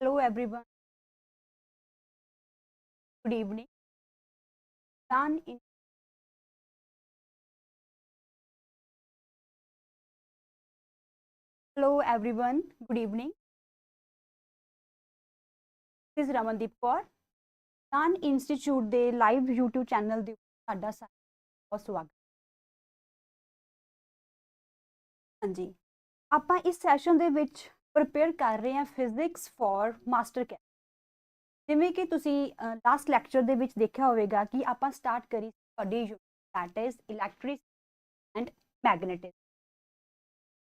Hello everyone. Good evening. Udaan in Hello everyone. Good evening. This is Ramandeep Kaur. Udaan Institute ਦੇ live YouTube channel ਦੇ ਤੁਹਾਡਾ ਸਾਰਿਆਂ ਦਾ ਬਹੁਤ ਸਵਾਗਤ। ਹਾਂਜੀ, ਆਪਾਂ ਇਸ ਸੈਸ਼ਨ ਦੇ ਵਿੱਚ ਪ੍ਰਪੇਅਰ ਕਰ ਰਹੇ ਹਾਂ ਫਿਜ਼ਿਕਸ ਫॉर ਮਾਸਟਰ ਕੈਟ। ਜਿਵੇਂ ਕਿ ਤੁਸੀਂ ਲਾਸਟ ਲੈਕਚਰ ਦੇ ਵਿੱਚ ਦੇਖਿਆ ਹੋਵੇਗਾ ਕਿ ਆਪਾਂ ਸਟਾਰਟ ਕਰੀ ਤੁਹਾਡੀ ਦੈਟ ਇਜ਼ ਇਲੈਕਟ੍ਰਿਸਿਟੀ ਐਂਡ ਮੈਗਨੇਟਿਜ਼ਮ।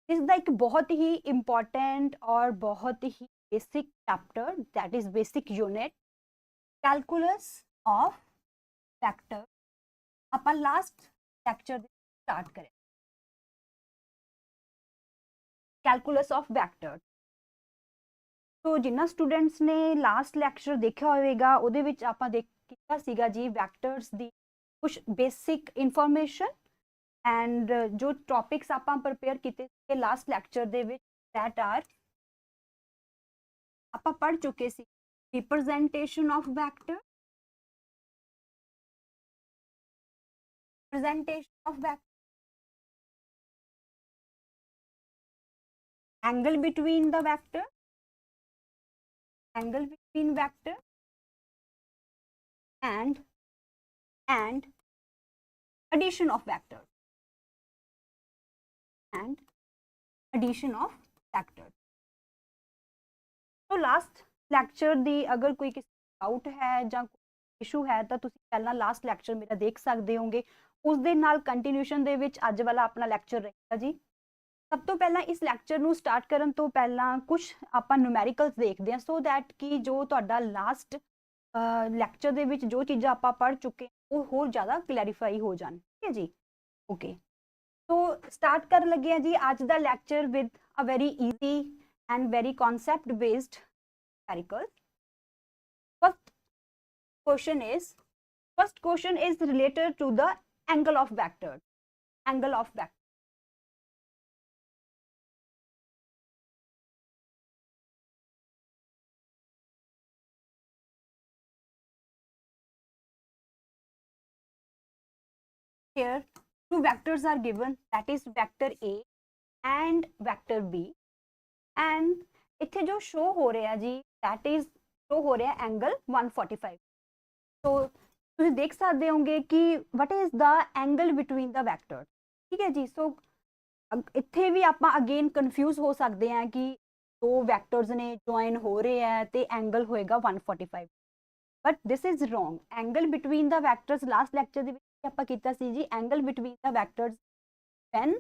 ਇਸ ਦਾ ਇੱਕ ਬਹੁਤ ਹੀ ਇੰਪੋਰਟੈਂਟ ਔਰ ਬਹੁਤ ਹੀ basic chapter, that is basic unit, calculus of vector. ਆਪਾਂ last lecture ਦੇ start ਕरें calculus of vector। तो जिन्ना स्टूडेंट्स ने लास्ट लेक्चर देखा होगा ਉਹਦੇ ਵਿੱਚ ਆਪਾਂ ਕੀਤਾ ਸੀਗਾ ਜੀ ਵੈਕਟਰਸ ਦੀ ਕੁਝ ਬੇਸਿਕ ਇਨਫੋਰਮੇਸ਼ਨ ਐਂਡ ਜੋ ਟੌਪਿਕਸ ਆਪਾਂ ਪ੍ਰਪੇਅਰ ਕੀਤੇ ਸੀ ਲਾਸਟ ਲੈਕਚਰ ਦੇ ਵਿੱਚ that are ਆਪਾਂ ਪੜ ਚੁੱਕੇ ਸੀ representation of vector, angle between the vector, and addition of vectors, तो लास्ट लैक्चर दी अगर कोई किसी डाउट है ਜਾਂ ਇਸ਼ੂ ਹੈ ਤਾਂ ਤੁਸੀਂ ਪਹਿਲਾਂ ਲਾਸਟ ਲੈਕਚਰ ਮੇਰਾ ਦੇਖ ਸਕਦੇ ਹੋਗੇ। ਉਸ ਦੇ ਨਾਲ ਕੰਟੀਨਿਊਸ਼ਨ ਦੇ ਵਿੱਚ ਅੱਜ ਵਾਲਾ ਆਪਣਾ ਲੈਕਚਰ ਰਹੇਗਾ ਜੀ। ਸਭ ਤੋਂ ਪਹਿਲਾਂ ਇਸ ਲੈਕਚਰ ਨੂੰ ਸਟਾਰਟ ਕਰਨ ਤੋਂ ਪਹਿਲਾਂ ਕੁਝ ਆਪਾਂ ਨਿਊਮੈਰੀਕਲਸ ਦੇਖਦੇ ਹਾਂ ਸੋ ਦੈਟ ਕਿ ਜੋ ਤੁਹਾਡਾ ਲਾਸਟ ਲੈਕਚਰ ਦੇ ਵਿੱਚ ਜੋ ਚੀਜ਼ਾਂ ਆਪਾਂ ਪੜ ਚੁੱਕੇ ਉਹ ਹੋਰ ਜ਼ਿਆਦਾ ਕਲੈਰੀਫਾਈ ਹੋ ਜਾਣ। ਠੀਕ ਹੈ ਜੀ, ਓਕੇ। तो स्टार्ट कर लगे हैं जी आज का lecture with a very easy and very concept based numerical. First question is related to the angle of vector. Here two vectors are given, that is vector A and vector B, and इत्थे जो show हो रहा जी that is show हो रहा angle 145। तो तुम देख सकते होंगे कि what is the angle between the vectors। ठीक है जी। सो इत्थे भी आप अगेन कन्फ्यूज हो सकते हैं कि दो वैक्टर्स ने ज्वाइन हो रहे हैं तो एंगल होएगा 145, but this is wrong. Angle between the vectors last lecture ਦੇ ਵਿੱਚ ਆਪਾਂ ਕੀਤਾ ਸੀ ਜੀ angle between the vectors when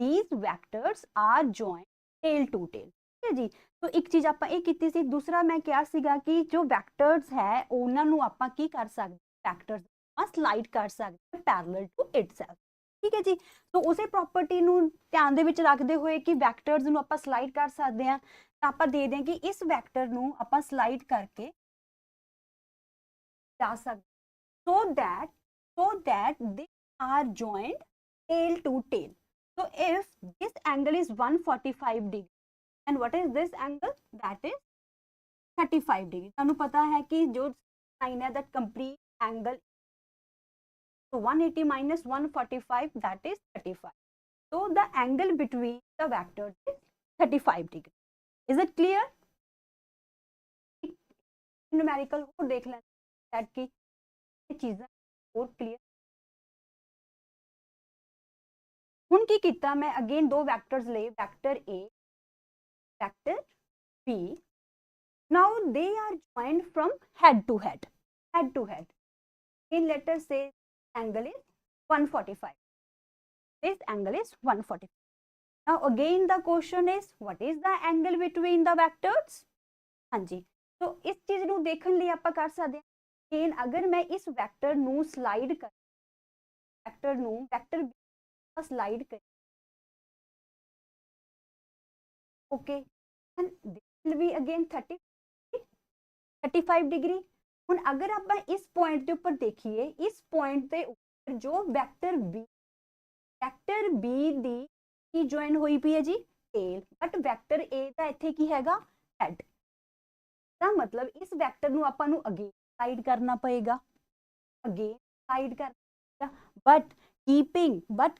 these vectors are joined tail to tail। ठीक है जी। तो एक चीज ਆਪਾਂ ਇਹ ਕੀਤੀ ਸੀ। दूसरा मैं ਕਿਹਾ ਸੀਗਾ ਕਿ ਜੋ ਵੈਕਟਰਸ ਹੈ ਉਹਨਾਂ ਨੂੰ ਆਪਾਂ ਕੀ ਕਰ ਸਕਦੇ ਵੈਕਟਰਸ ਆ ਸਲਾਈਡ ਕਰ ਸਕਦੇ ਪੈਰਲਲ ਟੂ ਇਟਸੈਲਫ। ਠੀਕ ਹੈ ਜੀ। तो ਉਸੇ ਪ੍ਰੋਪਰਟੀ ਨੂੰ ਧਿਆਨ ਦੇ ਵਿੱਚ ਰੱਖਦੇ ਹੋਏ ਕਿ ਵੈਕਟਰਸ ਨੂੰ ਆਪਾਂ ਸਲਾਈਡ ਕਰ ਸਕਦੇ ਹਾਂ ਤਾਂ ਆਪਾਂ ਦੇ ਦਿਆਂ ਕਿ ਇਸ ਵੈਕਟਰ ਨੂੰ ਆਪਾਂ ਸਲਾਈਡ ਕਰਕੇ जा सकते so that they are joined tail to tail। so if this angle is 145 degree and what is this angle, that is 35 degree। ਤੁਹਾਨੂੰ ਪਤਾ ਹੈ ਕਿ ਜੋ साइन है that complete angle, so 180 minus 145 that is 35। so the angle between the vectors is 35 degree। is it clear? Numerical हो देख लें that की चीज़ें और क्लियर। हुन की किता मैं अगेन दो वैक्टर्स ले vector A vector B। now they are joined from head to head। in let us say angle is 145, this angle is 145। now again the question is what is the angle between the vectors। हाँ जी। तो इस चीज ਨੂੰ देखने ਲਈ ਆਪਾਂ कर सकते हैं लेकिन अगर मैं इस वैक्टर ਨੂੰ स्लाइड कर वैक्टर स्लाइड कर okay and this will be again 35 degree. हुन अगर आप इस पॉइंट के ऊपर देखिए इस पॉइंट के ऊपर जो वैक्टर बी दी की ज्वाइन हुई पई है जी टेल, बट वैक्टर ए दा इत्थे की हैगा हेड। इसका मतलब इस वैक्टर ਨੂੰ ਆਪਾਂ ਨੂੰ अगेन स्लाइड करना पएगा, अगेन स्लाइड करना पएगा, but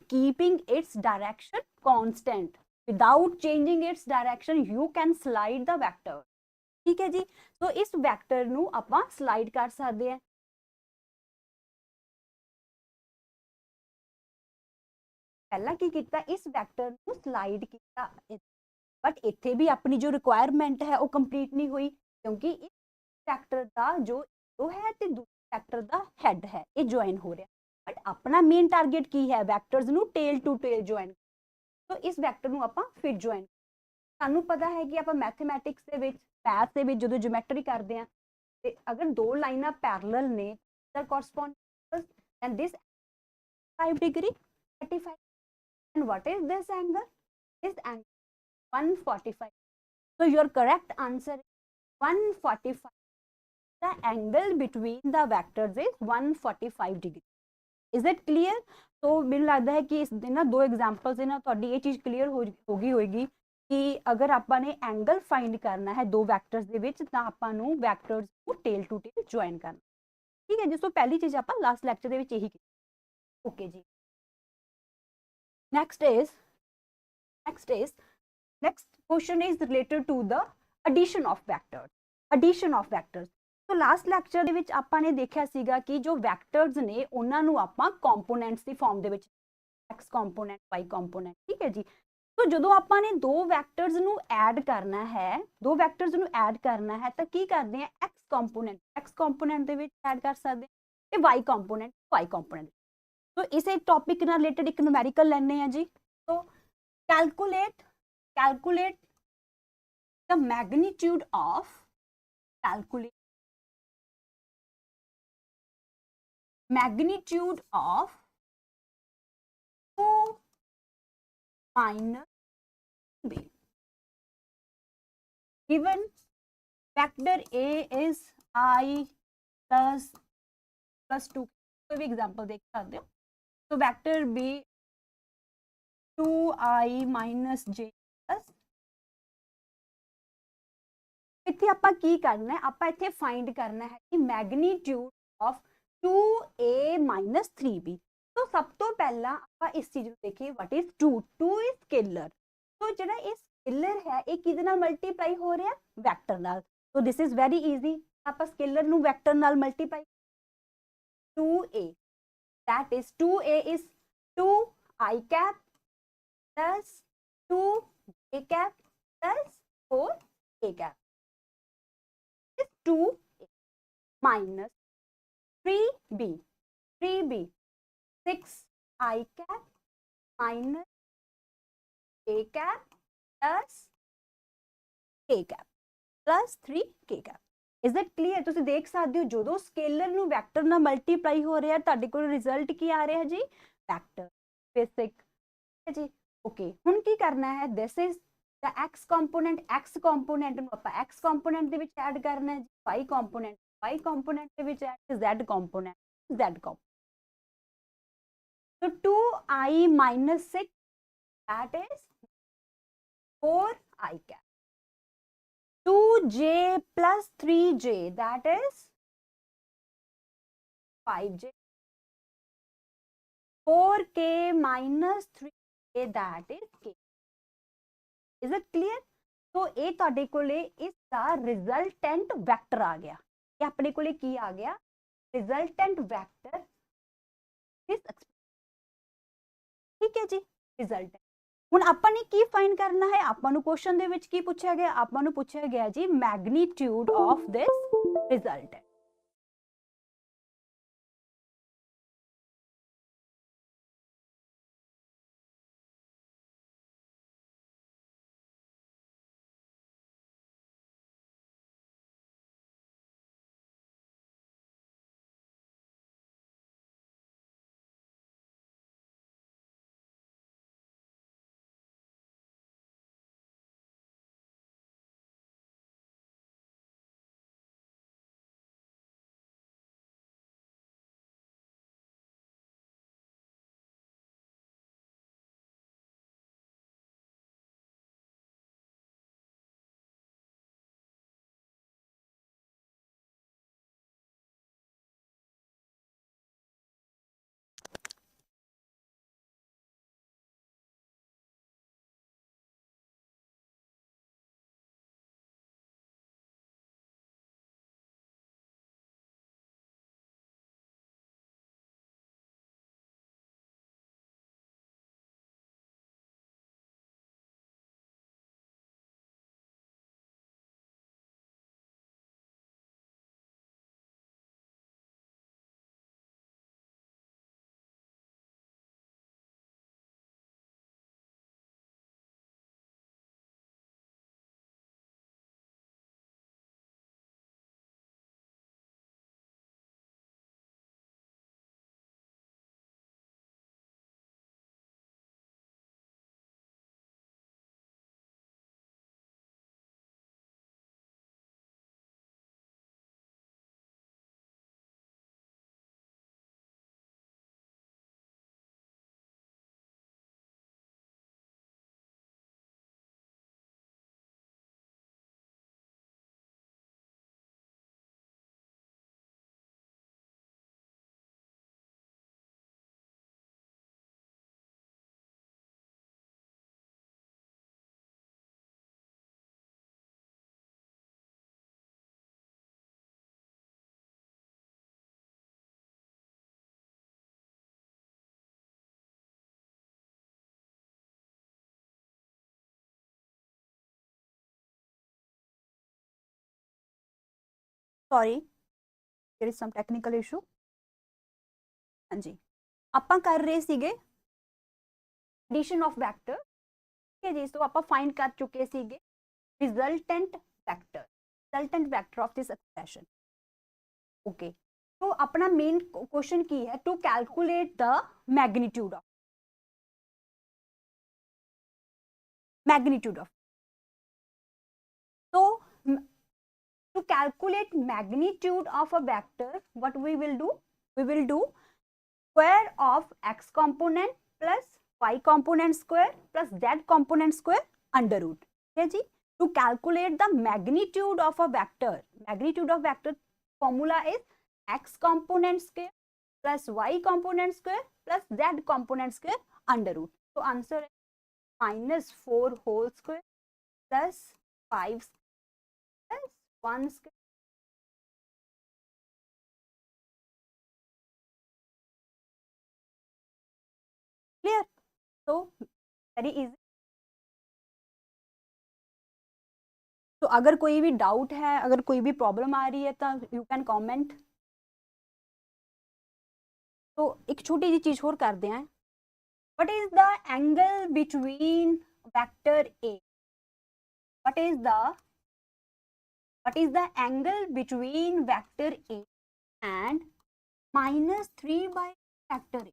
keeping its direction constant. Without changing its direction you can slide the vector. ठीक है जी, तो इस वैक्टर ਨੂੰ ਆਪਾਂ स्लाइड कर सकते हैं। पहला की किया, इस वैक्टर ਨੂੰ स्लाइड किया, बट इत्थे भी अपनी जो रिक्वायरमेंट है वो कंप्लीट नहीं हुई, क्योंकि इस वैक्टर का जो है ते दूसरे वैक्टर का हेड है, ये ज्वाइन हो रहा, बट अपना मेन टारगेट की है वैक्टर्स ਨੂੰ टेल टू टेल ज्वाइन, तो इस वैक्टर ਨੂੰ ਆਪਾਂ फिर ज्वाइन, सानू पता है कि आप मैथमैटिक्स के विच मैथ के विच जो ज्योमेट्री करते हैं, ते अगर दो लाइनां पैरेलल ने the correspond and this 5 degree 35, and what is this angle? This angle 145. So your correct answer is 145. The angle between the vectors is 145 degree. Is it clear? तो मैंने लगता है कि इस दिन ना दो एग्जाम्पल से ना थोड़ी ये चीज़ क्लीयर होगी होगी कि अगर ਆਪਾਂ ने एंगल फाइंड करना है दो वैक्टर्स ਦੇ ਵਿੱਚ ਤਾਂ ਆਪਾਂ ਨੂੰ ਵੈਕਟਰਸ ਨੂੰ टेल टू टेल ज्वाइन करना, ठीक है, जिसको पहली चीज़ ਆਪਾਂ लास्ट लेक्चर ਦੇ ਵਿੱਚ ਇਹੀ ਕੀਤੀ। ओके जी, next question is related to the addition of vectors। तो लास्ट ਲੈਕਚਰ ਦੇ ਵਿੱਚ ਆਪਾਂ ਨੇ ਦੇਖਿਆ ਸੀਗਾ ਕਿ ਜੋ ਵੈਕਟਰਸ ਨੇ ਉਹਨਾਂ ਨੂੰ ਆਪਾਂ ਕੰਪੋਨੈਂਟਸ ਦੀ ਫਾਰਮ ਦੇ ਵਿੱਚ x ਕੰਪੋਨੈਂਟ y ਕੰਪੋਨੈਂਟ, ਠੀਕ ਹੈ ਜੀ। तो जो ਆਪਾਂ ਨੇ दो ਵੈਕਟਰਸ ਨੂੰ ਐਡ ਕਰਨਾ ਹੈ, ਦੋ ਵੈਕਟਰਸ ਨੂੰ ਐਡ ਕਰਨਾ ਹੈ ਤਾਂ ਕੀ ਕਰਦੇ ਆ, x ਕੰਪੋਨੈਂਟ ਦੇ ਵਿੱਚ ਐਡ ਕਰ ਸਕਦੇ ਤੇ y ਕੰਪੋਨੈਂਟ। तो इसे टॉपिक ਨਾਲ ਰਿਲੇਟਡ ਇੱਕ ਨੂਮੈਰੀਕਲ ਲੈਣੇ ਆ ਜੀ। तो calculate the magnitude of two minus b, given vector a is I plus 2, कोई भी एग्जांपल देख सकते हो, तो vector b 2i minus j plus, इत्थे आपां की करना है, आपां इत्थे फाइंड करना है कि magnitude of 2a minus 3b। तो सब तो पहला आपां इस चीज को देखिए, व्हाट इज 2 इज स्केलर, तो जिहड़ा ये स्केलर है ये किदे नाल मल्टीप्लाई हो रहा है, वैक्टर नाल। तो दिस इज वेरी इजी, आपां स्केलर नू वैक्टर नाल multiply 2a, that is 2a is 2i cap plus 2j cap plus 4a cap, is 2a minus 3b 6i cap minus j cap plus k cap plus 3k cap। Is it clear? तुसीं देख सकते हो जो scalar नू vector नाल multiply हो रहा है तुहाडे कोल रिजल्ट की आ रहा है जी, वैक्टर बेसिक है जी। ओके, हुण की करना है, this is the x component नू आपां x कंपोनेंट दे विच ऐड करना है जी, y कंपोनेंट दे विच ऐड z कंपोनेंट। तो 2i minus 6 that is 4i cap, 2j plus 3j that is 5j, 4k minus 3k that is k। Is it clear? तो ये तुहाडे कोले इसका रिजल्टेंट वैक्टर आ गया, ये अपने कोले की आ गया, रिजल्टेंट वैक्टर, ठीक है जी, रिजल्टेंट। ਹੁਣ ਆਪਾਂ ਨੇ ਕੀ ਫਾਈਂਡ ਕਰਨਾ ਹੈ, ਆਪਾਂ ਨੂੰ ਕੁਐਸਚਨ ਦੇ ਵਿੱਚ ਕੀ ਪੁੱਛਿਆ ਗਿਆ, ਆਪਾਂ ਨੂੰ ਪੁੱਛਿਆ ਗਿਆ ਜੀ magnitude of this result. Sorry there is some technical issue. हाँ जी, ਆਪਾਂ कर रहे ਸੀਗੇ एडिशन ऑफ वैक्टर, ठीक है जी। सो आप फाइंड कर चुके सीगे resultant vector of this expression. Okay, तो अपना मेन क्वेश्चन की है to calculate the magnitude of so to calculate magnitude of a vector, what we will do square of x component plus y component square plus z component square under root, okay ji। to calculate the magnitude of a vector formula is x component square plus y component square plus z component square under root। so answer is -4 whole square plus 5 plus 1 square clear। so very easy। तो अगर कोई भी doubt है, अगर कोई भी problem आ रही है तो यू कैन कमेंट। तो एक छोटी सी चीज और करते हैं, what is the angle between vector A, what is the angle between vector A and -3 by vector A.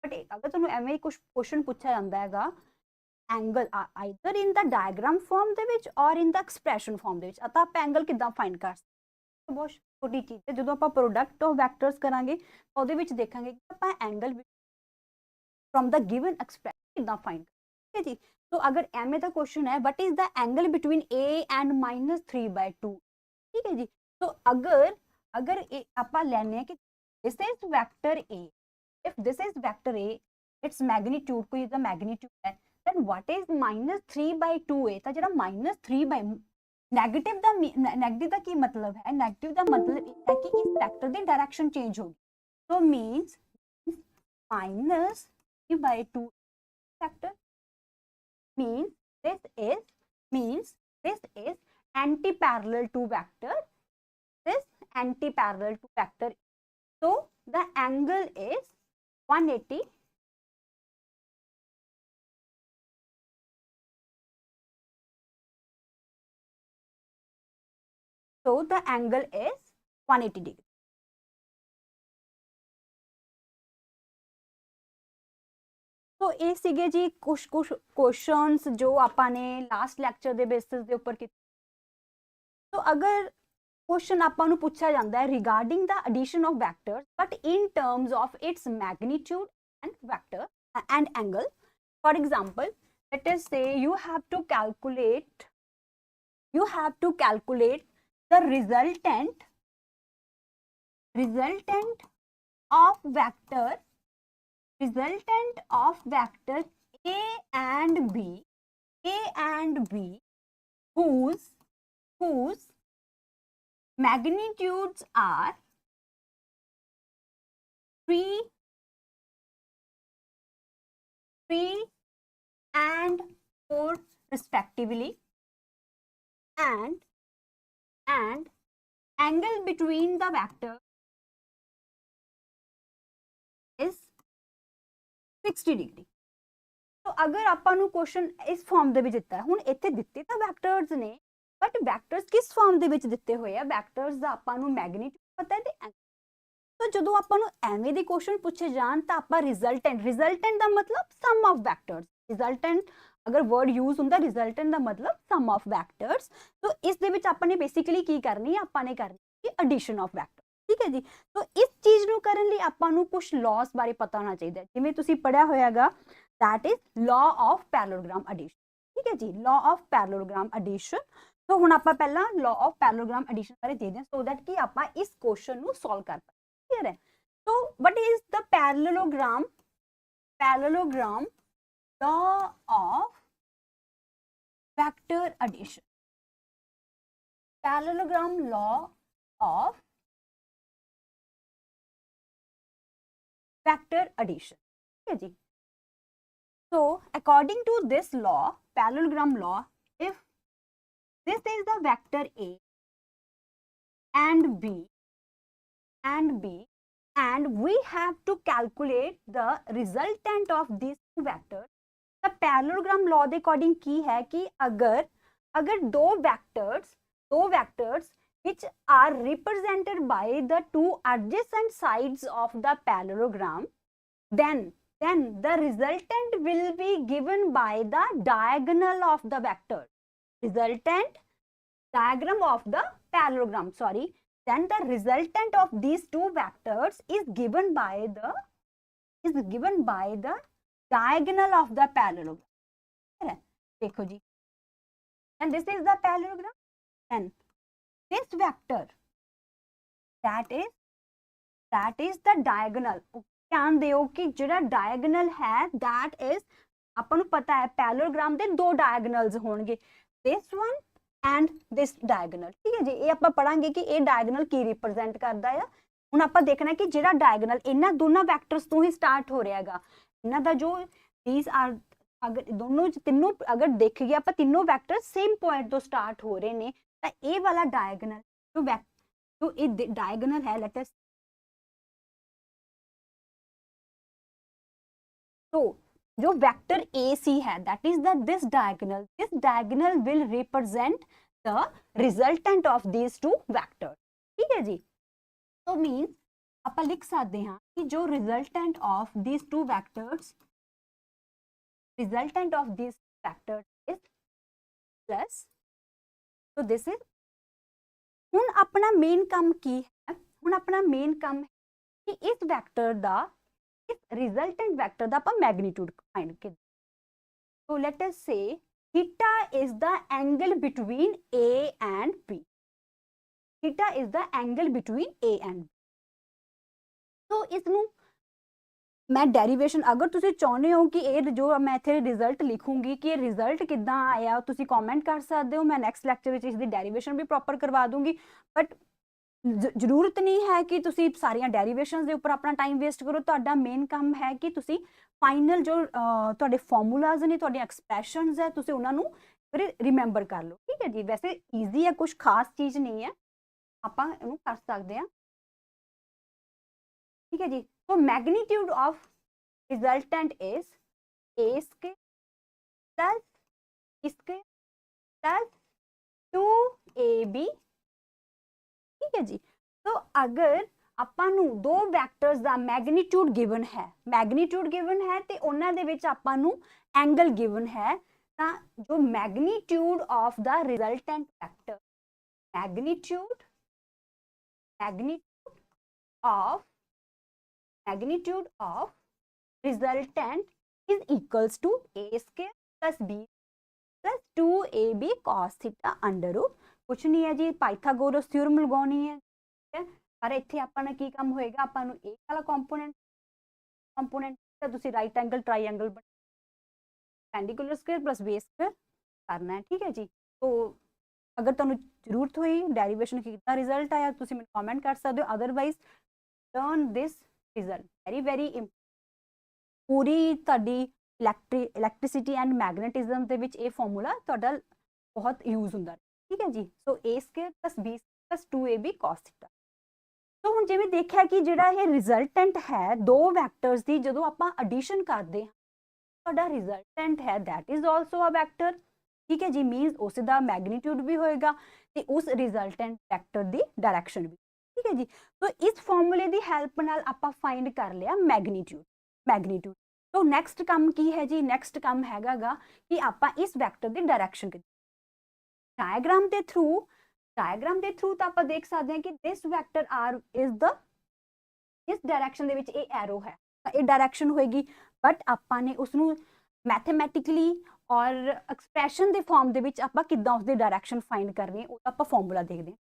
But अगर तुहानू एवें कुछ क्वेश्चन पूछा जाता है angle either in the diagram form दे विच और इन द एक्सप्रैशन फॉर्म दे विच, तो आप एंगल किद्दां फाइंड कर सकते। बहुत छोटी चीज़ है, जो आप प्रोडक्ट ऑफ वैक्टर्स करांगे ਉਹਦੇ ਵਿੱਚ ਦੇਖਾਂਗੇ कि ਆਪਾਂ angle from the given expression किद्दां फाइंड कर, ठीक है जी। तो अगर एवें दा क्वेश्चन है what is the angle between A and -3/2, ठीक है जी। तो अगर ਆਪਾਂ ਲੈਣੇ कि this is vector A, if this is vector A its magnitude, कोई इसका मैग्नीट्यूड है, then what is -3/2 है। तो ਜਿਹੜਾ -3 नेगेटिव दा की मतलब है, नेगेटिव दा मतलब है कि इस वेक्टर दी डायरेक्शन चेंज होगी। तो means -3/2 vector means this is anti parallel to vector, so the angle is 180 . So the angle is 180 degree। तो ये सीगे जी कुछ क्वेश्चंस जो आपने लास्ट लेक्चर के बेसिस के ऊपर किए। तो अगर क्वेश्चन आपको पूछा जाता है regarding the addition of vectors but in terms of its magnitude and vector and angle, for example let us say you have to calculate the resultant of vector A and B whose magnitudes are 3 and 4 respectively, and angle between the vector is 60 degree. तो अगर आपको question इस form दे विच दिता है, हुण इत्थे दिते तो वैक्टर्स ने बट वैक्टर्स किस फॉर्म दे विच दिते हुए है, वैक्टर्स दा आपको मैग्नीट्यूड पता है ते एंगल। तो जदों आपको एवें दे क्वेश्चन पूछे जान तो आप रिजल्टेंट दा मतलब सम ऑफ वैक्टर्स, रिजल्टेंट अगर वर्ड यूज होंदा रिजल्टेंट दा मतलब सम ऑफ वैक्टर्स। तो इस दे विच आपने बेसिकली की करनी है, आपने करनी है एडिशन ऑफ वैक्टर, ठीक है जी। तो इस चीज नूं करन लई आपां नूं कुछ लॉस बारे पता होना चाहिए, जिवें तुसीं पढ़िया होयागा that is law of parallelogram addition, ठीक है जी, लॉ ऑफ पैरेललोग्राम एडिशन। तो हुण आपां पहला लॉ ऑफ पैरेललोग्राम एडिशन बारे देखदे हां सो दैट कि आपां इस क्वेश्चन नूं सॉल्व कर पाए, क्लियर है। तो what is the parallelogram law of vector addition, parallelogram law of vector addition, ठीक है जी। So according to this law, parallelogram law, if this is the vector A and B, and we have to calculate the resultant of these two vectors. The parallelogram law के according की है कि अगर दो vectors which are represented by the two adjacent sides of the parallelogram, then the resultant will be given by the diagonal of the vector. Resultant diagram of the parallelogram, sorry, then the resultant of these two vectors is given by the diagonal of the parallelogram. देखो जी, and this is the parallelogram, and this vector that is the diagonal. ध्यान दियो कि जिहड़ा diagonal है that is ਆਪਾਂ ਨੂੰ ਪਤਾ ਹੈ parallelogram ਦੇ ਦੋ diagonals ਹੋਣਗੇ, this one and this diagonal. ठीक है जी, ये ਆਪਾਂ ਪੜਾਂਗੇ ਕਿ ਇਹ diagonal ਕੀ represent ਕਰਦਾ ਹੈ। ਹੁਣ ਆਪਾਂ ਦੇਖਣਾ ਕਿ ਜਿਹੜਾ diagonal ਇਹਨਾਂ ਦੋਨਾਂ vectors ਤੋਂ ਹੀ start ਹੋ ਰਿਹਾ ਹੈਗਾ, ਇਹਨਾਂ ਦਾ ਜੋ these are अगर दोनों तीनों अगर देखिए आप तीनों वैक्टर सेम पॉइंट तो स्टार्ट हो रहे ने, तो ये वाला डायगोनल जो ये डायगोनल है, लेट अस तो जो वेक्टर ए सी है that is the this diagonal will represent the resultant of these two vector. ठीक है जी, तो मीन्स आप लिख सकते हैं कि जो resultant of these two vectors resultant of this factor is plus, so this is हुन अपना मेन काम की है, हुन अपना मेन काम है कि इस वेक्टर दा इस रिजल्टेंट वेक्टर दा अपन मैग्नीट्यूड फाइंड कर। so let us say theta is the angle between A and B, theta is the angle between A and B। so इसनु मैं डेरिवेशन अगर तुसी चाहते हो कि ये जो मैं इत्थे रिजल्ट लिखूंगी कि ये रिजल्ट किद्दां आया, तुसी कमेंट कर सकते हो। मैं नैक्सट लैक्चर विच इसदी डेरिवेशन भी प्रॉपर करवा दूंगी, बट जरूरत नहीं है कि तुसी सारियां डेरिवेशंस दे उपर अपना टाइम वेस्ट करो। तुहाडा मेन काम है कि तुसी फाइनल जो तुहाडे फॉर्मूलाज ने, तुहाडे एक्सप्रैशंस है, तुसी उन्हां नूं फिर रिमेंबर कर लो। ठीक है जी, वैसे ईजी है, कुछ खास चीज़ नहीं है, आपां इहनूं कर सकते हैं। ठीक है जी, तो magnitude of resultant is a square plus square plus 2ab। ठीक है जी, तो अगर ਆਪਾਂ ਨੂੰ ਦੋ ਵੈਕਟਰਸ ਦਾ ਮੈਗਨੀਟਿਊਡ ਗਿਵਨ ਹੈ ਤੇ ਉਹਨਾਂ ਦੇ ਵਿੱਚ ਆਪਾਂ ਨੂੰ ਐਂਗਲ ਗਿਵਨ ਹੈ, ਤਾਂ ਜੋ magnitude of the resultant vector magnitude of resultant is equals to a square plus b plus 2ab cos theta under root। कुछ नहीं है जी, पाइथागोरस थ्योरम लगानी है, पर इत्थे आपां ने की काम होएगा, आपां नूं ए वाला कंपोनेंट ते तुसीं right angle triangle perpendicular square plus base square करना है। ठीक है जी, तो अगर तुहानूं जरूरत हुई डेरिवेशन कितना रिजल्ट आया तुसीं मैनूं कमेंट कर सकदे हो, otherwise learn this result very पूरी तुहाडी इलैक्ट्रिसिटी एंड मैग्नेटिज्म दे विच ये फॉर्मूला तुहाडा बहुत यूज हुंदा है। ठीक है जी, so A square plus B plus 2ab cos theta. तो हुण जिवें देखिया कि जिहड़ा ये रिजल्टेंट है दो वैक्टर्स दी जदों आपां एडिशन करदे हां, तुहाडा रिजल्टेंट है that is also a vector. ठीक है जी, मीनस उस दा मैग्नीट्यूड भी होएगा ते उस रिजल्टेंट वैक्टर दी डायरेक्शन भी। ठीक है जी, तो इस फॉर्मूले की हेल्प नाल आपां फाइंड कर लिया मैग्नीट्यूड। तो नैक्सट काम की है जी, नैक्सट काम हैगा कि आपां इस वैक्टर की डायरेक्शन डायग्राम के थ्रू तो आपां देख सकते हैं कि this vector R is the इस डायरेक्शन दे विच ये एरो है, ये डायरेक्शन होएगी, बट आपां ने उसनूं मैथमेटिकली और एक्सप्रैशन के फॉर्म दे विच आपां किद्दां उसदी डायरेक्शन फाइंड करनी है, वो आपां फॉर्मूला देखते हैं।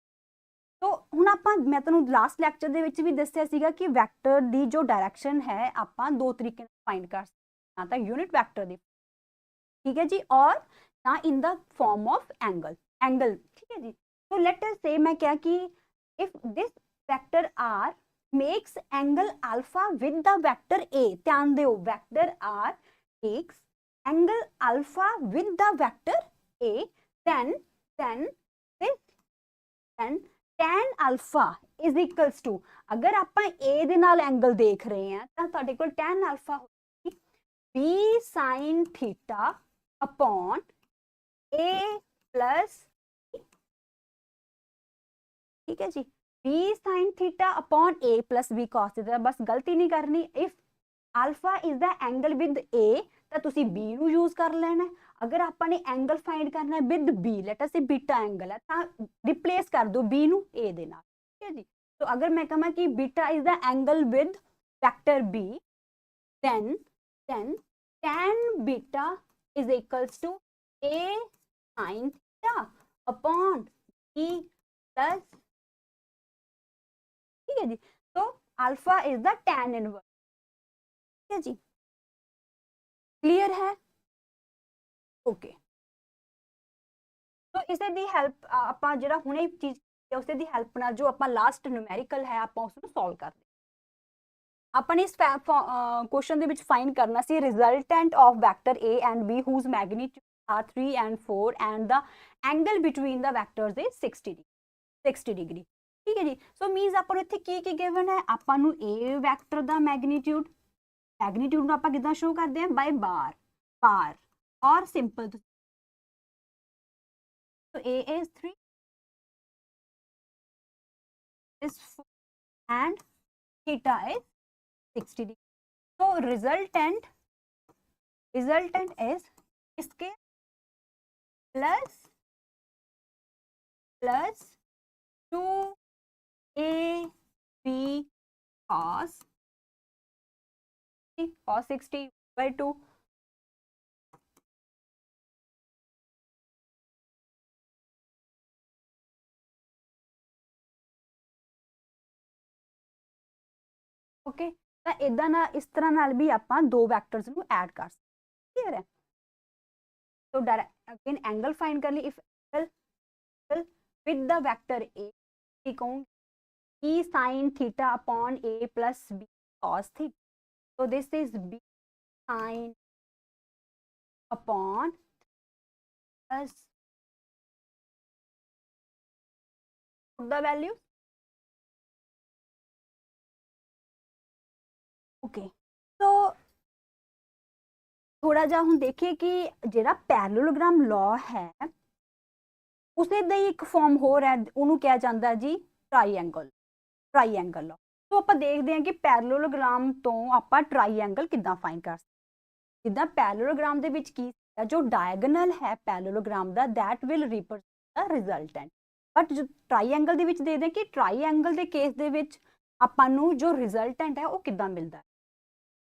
तो हुण आपां मैं तुहानूं लास्ट लैक्चर दे विच भी दस्सिया सीगा कि वैक्टर दी जो डायरेक्शन है आपां दो तरीके नाल फाइंड कर सकते हैं, ना तो यूनिट वैक्टर दी, ठीक है जी, और ना in the form of angle. ठीक है जी, तो लेट अस से मैं क्या कि if this vector R makes angle alpha with the vector A, ध्यान दिओ vector R makes angle alpha with the vector A, then tan alpha is equals to, अगर आप A ਦੇ ਨਾਲ एंगल देख रहे हैं ਤਾਂ ਤੁਹਾਡੇ ਕੋਲ tan alpha होगी B sin theta upon A plus, ठीक है जी, B sin theta upon A plus B cos theta, बस गलती नहीं करनी। If alpha is the angle with A ਤਾਂ ਤੁਸੀਂ B ਨੂੰ ਯੂਜ਼ ਕਰ ਲੈਣਾ। अगर ਆਪਾਂ ਨੇ एंगल फाइंड करना है विद B, लेट अस से बीटा एंगल है ਤਾਂ रिप्लेस कर दो B ਨੂੰ A ਦੇ ਨਾਲ, ठीक है जी। तो अगर मैं कहा कि beta is the angle with vector B, then tan beta is equals to A sin theta upon B plus, ठीक है जी। तो alpha is the tan inverse, ठीक है जी, क्लियर है? ओके तो इसे दी हेल्प ਆਪਾਂ ਜਿਹੜਾ ਹੁਣੇ ਚੀਜ਼ ਉਸੇ ਦੀ ਹੈਲਪ ਨਾਲ ਜੋ ਆਪਾਂ ਲਾਸਟ ਨਿਊਮੈਰੀਕਲ ਹੈ ਆਪਾਂ ਉਸ ਨੂੰ ਸੋਲਵ ਕਰਦੇ ਆਪਾਂ ਨੇ ਇਸ ਕੁਐਸਚਨ ਦੇ ਵਿੱਚ ਫਾਈਂਡ ਕਰਨਾ ਸੀ resultant of vector A and B whose magnitude are 3 and 4 and the angle between the vectors is 60 degree, ठीक है जी। सो मीन्स ਆਪਾਂ ਨੂੰ ਇੱਥੇ ਕੀ ਗਿਵਨ ਹੈ, ਆਪਾਂ ਨੂੰ A ਵੈਕਟਰ ਦਾ ਮੈਗਨੀਟਿਊਡ ਨੂੰ ਆਪਾਂ ਕਿਦਾਂ ਸ਼ੋ ਕਰਦੇ ਹਾਂ ਬਾਈ ਬਾਰ और simple. So A is 3, is 4 and theta is 60 degree. So resultant is इसके plus 2AB cos 60 by 2, okay. ਤਾਂ ਇਦਾਂ ਨਾਲ ਇਸ ਤਰ੍ਹਾਂ ਨਾਲ ਵੀ ਆਪਾਂ ਦੋ ਵੈਕਟਰਸ ਨੂੰ ਐਡ ਕਰ ਸਕਦੇ, ਕਲੀਅਰ ਹੈ। ਸੋ ਅਗੇਨ ਐਂਗਲ ਫਾਈਂਡ ਕਰ ਲਈ, if angle with the vector A की कहूंगी E sin theta upon A plus B cos theta, so this is B sin upon plus the value, okay। so थोड़ा जा हम देखिए कि ਜਿਹੜਾ ਪੈਰਲਲੋਗ੍ਰਾਮ ਲॉ ਹੈ ਉਸੇ ਦਾ ਹੀ ਇੱਕ ਫਾਰਮ ਹੋਰ ਹੈ, ਉਹਨੂੰ ਕਿਹਾ ਜਾਂਦਾ ਜੀ ਟ੍ਰਾਈਐਂਗਲ ਲॉ। ਸੋ ਆਪਾਂ ਦੇਖਦੇ ਹਾਂ ਕਿ ਪੈਰਲਲੋਗ੍ਰਾਮ ਤੋਂ ਆਪਾਂ ਟ੍ਰਾਈਐਂਗਲ ਕਿੱਦਾਂ ਫਾਈਂਡ ਕਰ ਸਕਦੇ। ਜਿੱਦਾਂ ਪੈਰਲਲੋਗ੍ਰਾਮ ਦੇ ਵਿੱਚ ਕੀ ਹੈ, ਜੋ ਡਾਇਗੋਨਲ ਹੈ ਪੈਰਲਲੋਗ੍ਰਾਮ ਦਾ that will represent the resultant, but ਜੋ ਟ੍ਰਾਈਐਂਗਲ ਦੇ ਵਿੱਚ ਦੇਖਦੇ ਹਾਂ ਕਿ ਟ੍ਰਾਈਐਂਗਲ ਦੇ ਕੇਸ ਦੇ ਵਿੱਚ ਆਪਾਂ ਨੂੰ ਜੋ ਰਿਜ਼ਲਟੈਂਟ ਹੈ ਉਹ ਕਿੱਦਾਂ ਮਿਲਦਾ।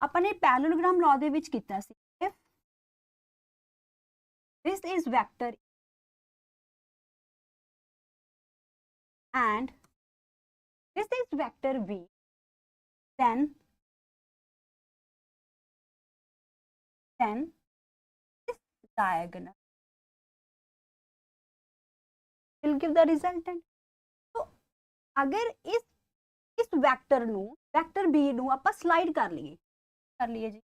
ਆਪਾਂ ਨੇ ਪੈਰਲਲੋਗ੍ਰਾਮ ਲॉ ਦੇ ਵਿੱਚ ਕੀਤਾ ਸੀ, if this is vector and this is vector B, then this diagonal will give the resultant। तो अगर इस वेक्टर ਨੂੰ वेक्टर B ਨੂੰ ਆਪਾਂ स्लाइड कर लिए जी,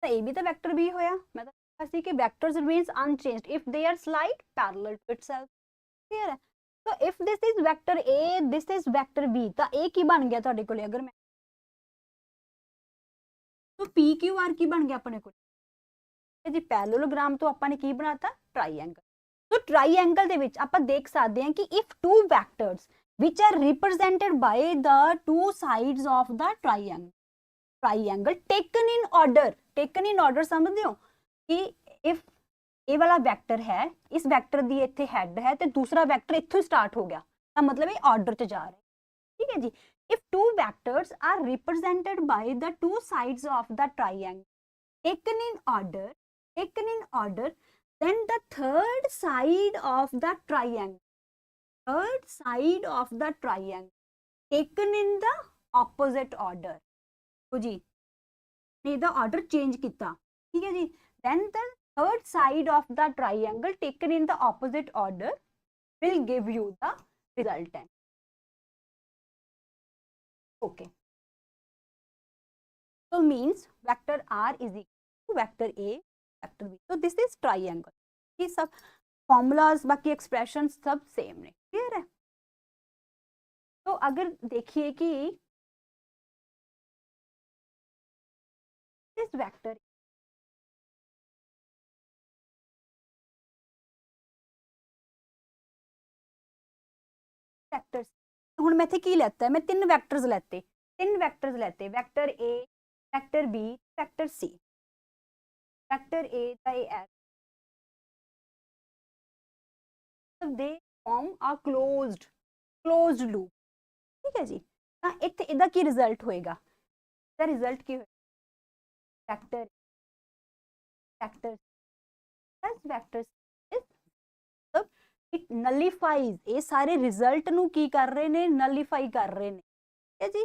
तो A भी तो वेक्टर B होया। मैं तो ऐसे कि vectors remains unchanged if they are slide parallel to itself, clear है। तो if this is vector A, this is vector B, तो A की बन गया ਤੁਹਾਡੇ ਕੋਲੇ, अगर मैं तो PQR की बन गया अपने को जी। पैरेललोग्राम तो ਆਪਾਂ ਨੇ ਕੀ ਬਣਾਤਾ ट्राइएंगल। तो ट्राइएंगल ਦੇ ਵਿੱਚ ਆਪਾਂ ਦੇਖ ਸਕਦੇ ਹਾਂ कि if two vectors which are represented by the two sides of the triangle taken in order समझते हो कि if ये वाला वेक्टर है, इस वेक्टर दी इत्थे हेड है ते दूसरा वेक्टर इत्थों स्टार्ट हो गया, तो मतलब ये ऑर्डर च जा रहे हैं, ठीक है जी। if two vectors are represented by the two sides of the triangle taken in order, then the third side of the triangle taken in the opposite order, तो जी ਇਹਦਾ ऑर्डर चेंज किया, ठीक है जी। then the third side of the triangle taken in the opposite order will give you the resultant, okay। so means vector R is equal to vector A vector B. तो this is triangle. ये सब formulas बाकी expression सब same ने, clear है। तो अगर देखिए कि इस वेक्टर वेक्टर्स, हुण मैं इत्थे की लेता है, मैं तीन वेक्टर्स लेते, vector A, vector B, vector C. Vector A दा दे फॉर्म आ क्लोज्ड लूप, ठीक है जी। ਤਾਂ ਇੱਥੇ ਇਹਦਾ ਕੀ ਰਿਜ਼ਲਟ ਹੋਏਗਾ, ਇਹਦਾ ਰਿਜ਼ਲਟ ਕੀ ਹੋਏਗਾ, वेक्टर प्लस वेक्टर इज मतलब इट नलीफाइज, ये सारे रिजल्ट नू की कर रहे ने, नलीफाई कर रहे ने, ठीक है जी।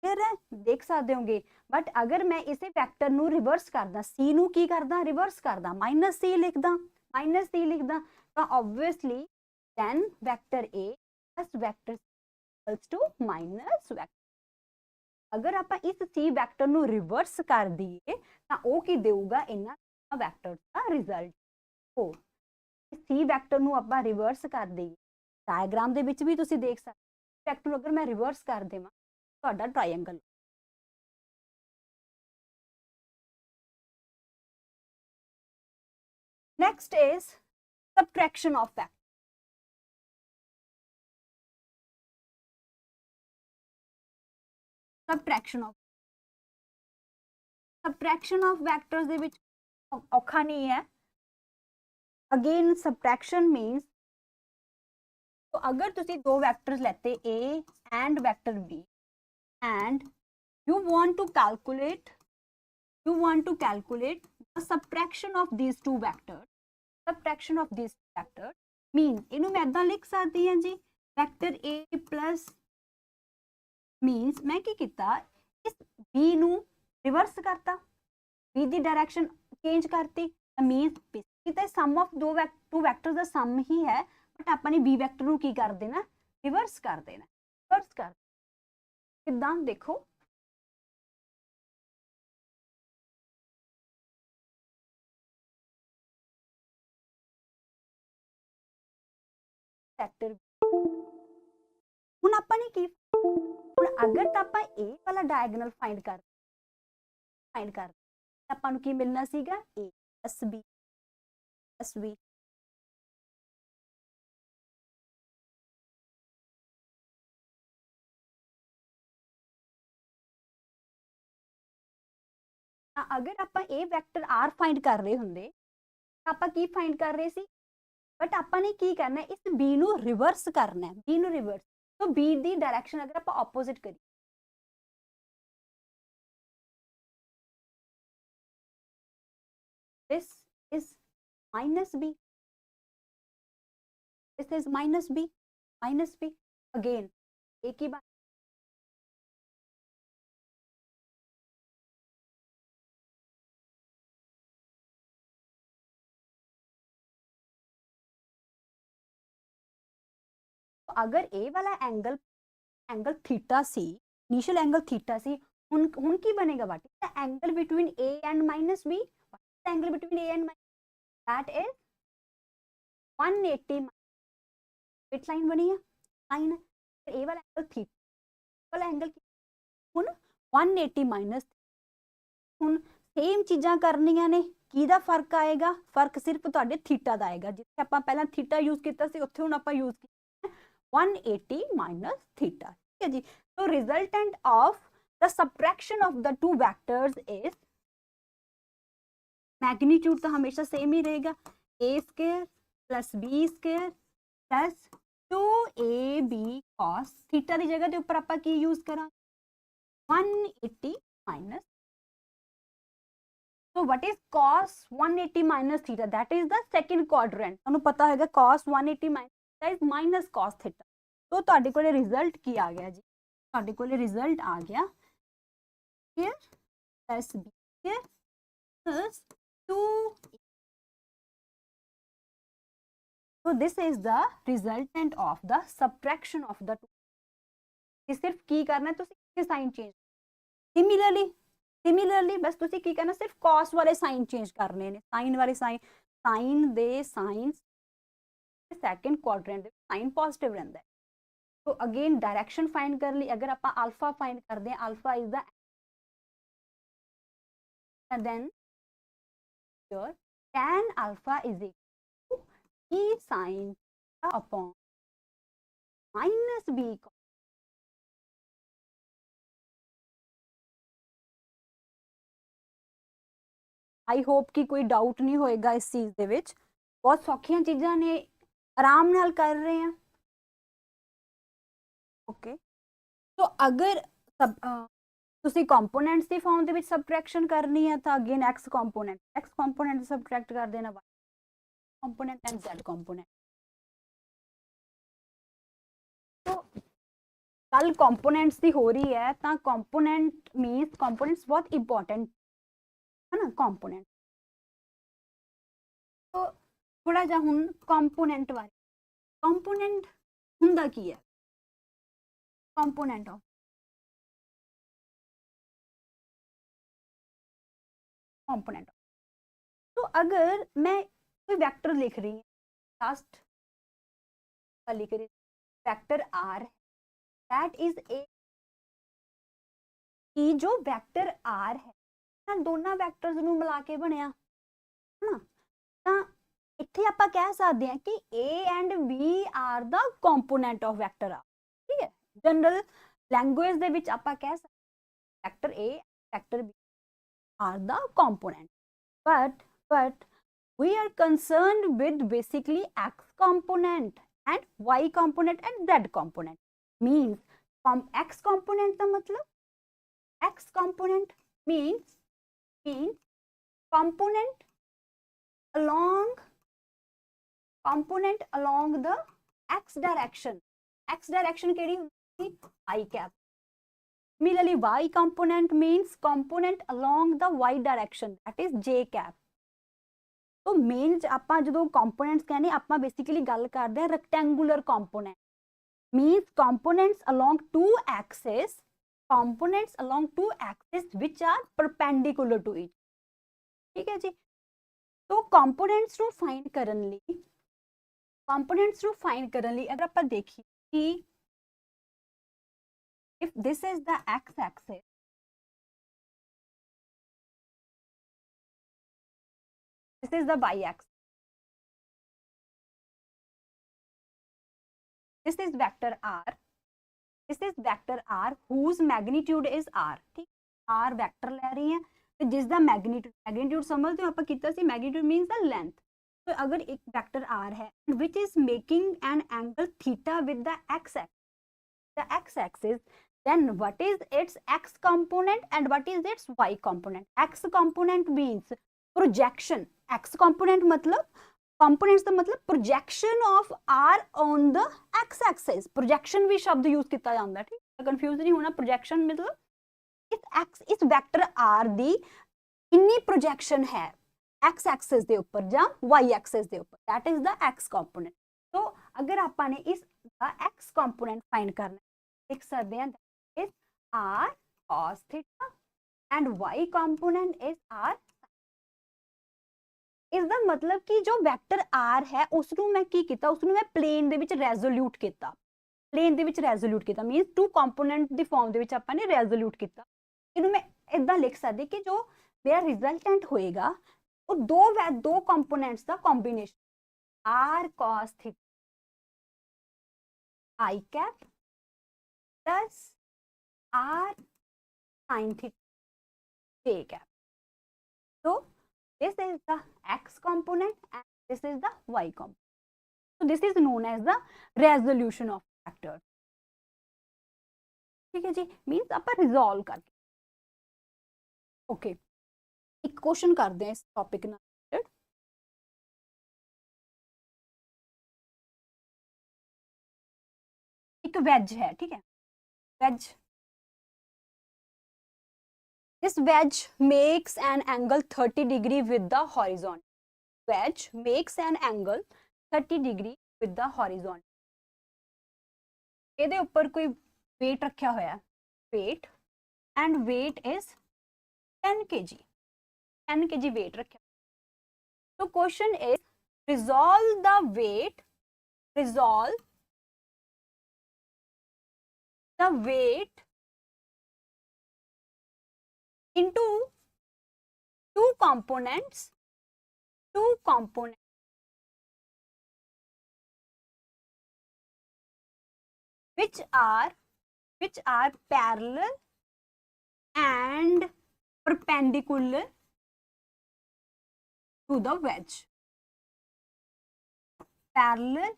फिर देख सकते होंगे, बट अगर मैं इसे वेक्टर नू रिवर्स करदा, सी नू की करदा, रिवर्स करदा, माइनस सी लिखदा, तो obviously then vector A plus vector equals to minus vector. अगर आप इस सी वैक्टर नू रिवर्स कर दिए तो वो की देगा, इन्हां वैक्टर का रिजल्ट। हो सी वैक्टर नू आप रिवर्स कर दिए, डायग्राम दे विच भी तुसीं देख सकते, वैक्टर अगर मैं रिवर्स कर देवां तुहाडा triangle. Next is subtraction of vector. Subtraction of vectors दे विच औखा नहीं है। अगेन सबट्रैक्शन मीन्स, तो अगर तुसी दो वैक्टर्स लेते A and vector B and you want to calculate the subtraction of these two vectors, means इन्हों मैं इदा लिख सकती हाँ जी, वेक्टर ए प्लस मीन्स मैं की किता, इस बी नू रिवर्स करता, बी दी डायरेक्शन चेंज करती, means sum of two vectors दा सम ही है, बट आपने बी वैक्टर नू की कर देना, रिवर्स कर देना, किदां देखो, वेक्टर हुण आपां ने की, हुण अगर तो आपां ए वाला डायगोनल फाइंड कर आपां नू की मिलना सीगा, ए प्लस बी अगर आप ए वैक्टर आर फाइंड कर रहे होंगे, आप की फाइंड कर रहे सी, बट आपने की करना है, इस बी नू रिवर्स करना है, बी नू रिवर्स, तो बी दी डायरेक्शन अगर आप ऑपोजिट करिए, this is minus B, this is minus B again एक ही बात, तो अगर ए वाला angle theta C, initial angle theta C, हुन की बनेगा what is the angle between A and minus B, angle between A and that is 180, straight line बनी है, लाइन है, ए वाला एंगल थीटा वाला एंगल हुन 180 माइनस, हुन सेम चीज़ां करनियां ने, किहदा फर्क आएगा, फर्क सिर्फ तुहाडे थीटा दा आएगा, जिथे आपां पहलां थीटा यूज कीता सी उत्थे हुन आपां यूज कीता 180 माइनस थीटा, ठीक है जी। तो resultant of the subtraction of the two vectors is, magnitude तो हमेशा सेम ही रहेगा, A square plus B square plus 2ab cos theta की जगह के ऊपर आप की यूज करा 180 माइनस, तो what is cos 180 minus theta, that is the second quadrant, तुहानू पता है cos 180 minus minus cos theta, तो तुहाडे कोले रिजल्ट की आ गया जी, तुहाडे कोले रिजल्ट आ गया here plus b here plus 2, so this is the resultant of the subtraction of the two, सिर्फ की करना है तो साइन चेंज, सिमिलरली सिमिलरली बस तुसी की करना, सिर्फ कॉस वाले साइन चेंज करने ने, साइन वाले साइन दे sine second quadrant sine positive रहिंदा है। तो अगेन डायरेक्शन फाइंड कर ली, अगर आप अल्फा फाइंड करते हैं, alpha is the then tan alpha is equal to e sin upon minus B. I hope कि कोई डाउट नहीं होएगा इस चीज दे विच, बहुत सौखियां चीज़ां ने, आराम नाल कर रहे हैं। ओके तो अगर सब तुसी कंपोनेंट्स की फॉर्म दे विच सबट्रैक्शन करनी है तो अगेन एक्स कंपोनेंट सबट्रैक्ट कर देना, y component and z component. तो कल कंपोनेंट्स की हो रही है तो कंपोनेंट मीन्स कंपोनेंट्स बहुत इंपॉर्टेंट है ना कंपोनेंट। तो थोड़ा जा हुन कंपोनेंट बारे, कंपोनेंट हुंदा की है, कंपोनेंट ऑफ कंपोनेंट। तो अगर मैं कोई वेक्टर लिख रही हूँ, लास्ट लिख रही vector R, that is A, कि जो वेक्टर आर है दोनों वैक्टर्स ਨੂੰ ਮਿਲਾ ਕੇ ਬਣਿਆ ਹੈ ਨਾ, ਤਾਂ ਇੱਥੇ ਆਪਾਂ ਕਹਿ ਸਕਦੇ ਹਾਂ ਕਿ A and B are the component of vector R, ਠੀਕ ਹੈ। ਜਨਰਲ ਲੈਂਗੁਏਜ ਦੇ ਵਿੱਚ ਆਪਾਂ ਕਹਿ ਸਕਦੇ vector A vector B are the component, but we are concerned with basically x component and y component and z component, means x component का मतलब x component means component along the x direction केड़ी होंदी I cap। Similarly y component means component along the y direction, that is j cap। तो main ਆਪਾਂ ਜਦੋਂ components ਕਹਿੰਦੇ ਆਪਾਂ basically ਗੱਲ ਕਰਦੇ ਹਾਂ rectangular component, means components along two axes which are perpendicular to each, ठीक है जी। तो कंपोनेंट्स ਨੂੰ फाइंड ਕਰਨ ਲਈ अगर ਆਪਾਂ देखिए कि if this is the x axis, this is the y axis, this is vector r whose magnitude is r, ठीक, r वेक्टर ले रही है तो जिसका मैग्नीट्यूड समझते हो, आप कितना सी मैग्नीट्यूड मीन्स द लेंथ। तो अगर एक वेक्टर r है which is making an angle theta with the x axis, then what is its x component and what is its y component? X component means projection, x component मतलब components का मतलब projection of r on the x axis, projection भी शब्द use किया जाता है, ठीक है, कंफ्यूज नहीं होना। projection मतलब इस वेक्टर r दी इन्नी प्रोजेक्शन है x एक्सिस दे ऊपर या y एक्सिस दे ऊपर, that is the x component. तो अगर आपने इस x कंपोनेंट फाइंड करना लिख सकते हैं is r cos theta and y component is r। इसका मतलब कि जो वेक्टर r है उसनू मैं की किया, उसनू मैं प्लेन दे विच रेजोल्यूट किया, मीनस टू कंपोनेंट दी फॉर्म दे विच आपने रेजोल्यूट किया। इनू मैं इदा लिख सकती कि जो मेरा रिजल्टेंट होएगा वो दो कंपोनेंट्स का combination r cos theta I cap plus r sin theta j cap। So this is the x component and this is the y component. So this is known as the resolution of vector, ठीक है जी, means आप resolve करके। Okay एक question कर दें इस topic ना, एक वेज है, ठीक है, veg, this wedge makes an angle 30 degree with the horizon, wedge makes an angle 30 degree with the horizon। ਇਹਦੇ ਉੱਪਰ ਕੋਈ weight रखा होया, weight and weight is 10 kg 10 kg weight रखे. So question is resolve the weight into two components which are parallel and perpendicular to the wedge. Parallel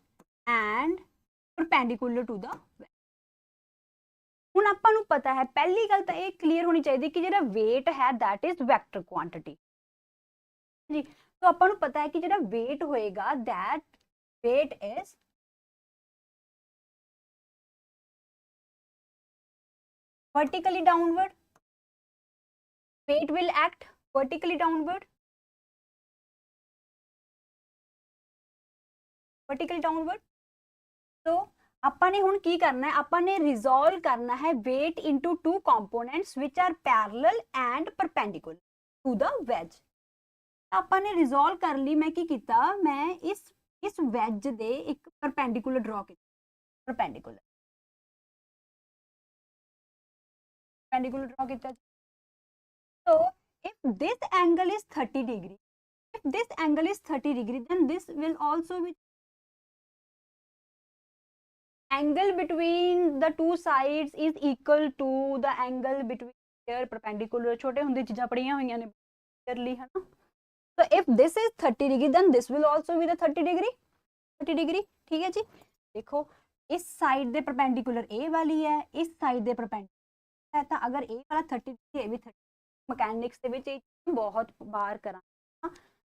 and perpendicular to the wedge. ਹੁਣ ਆਪਾਂ ਨੂੰ ਪਤਾ ਹੈ, ਪਹਿਲੀ ਗੱਲ ਤਾਂ ਇਹ ਕਲੀਅਰ ਹੋਣੀ ਚਾਹੀਦੀ ਕਿ ਜਿਹੜਾ weight ਹੈ that is vector quantity ਜੀ. तो ਆਪਾਂ ਨੂੰ ਪਤਾ ਹੈ ਕਿ ਜਿਹੜਾ weight ਹੋਏਗਾ that weight is vertically downward. Weight will act vertically downward. So ਆਪਾਂ ਨੇ ਹੁਣ ਕੀ ਕਰਨਾ ਹੈ, ਆਪਾਂ ਨੇ resolve ਕਰਨਾ ਹੈ weight into two components which are parallel and perpendicular to the wedge. ਆਪਾਂ ਨੇ resolve ਕਰ ਲਈ. ਮੈਂ ਕੀ ਕੀਤਾ, ਮੈਂ ਇਸ wedge ਦੇ ਇੱਕ perpendicular draw ਕੀਤਾ. perpendicular draw ਕੀਤਾ. So if this angle is 30 degree, then this will also be angle between the two sides is equal to the angle between their perpendicular. छोटे ਹੁੰਦੇ ਚੀਜ਼ਾਂ ਪੜੀਆਂ ਹੋਈਆਂ ਨੇ ਕਰ ਲਈ ਹੈ ਨਾ. So if this is 30 degree, then this will also be the 30 degree. ठीक है जी. देखो इस साइड दे परपेंडिकुलर A वाली है, इस साइड दे परपेंडिकुलर है, तो अगर A वाला 30 degree A भी 30. ਮਕੈਨਿਕਸ ਦੇ ਵਿੱਚ ਇਹ ਬਹੁਤ ਬਾਰ ਕਰਾਂਗੇ,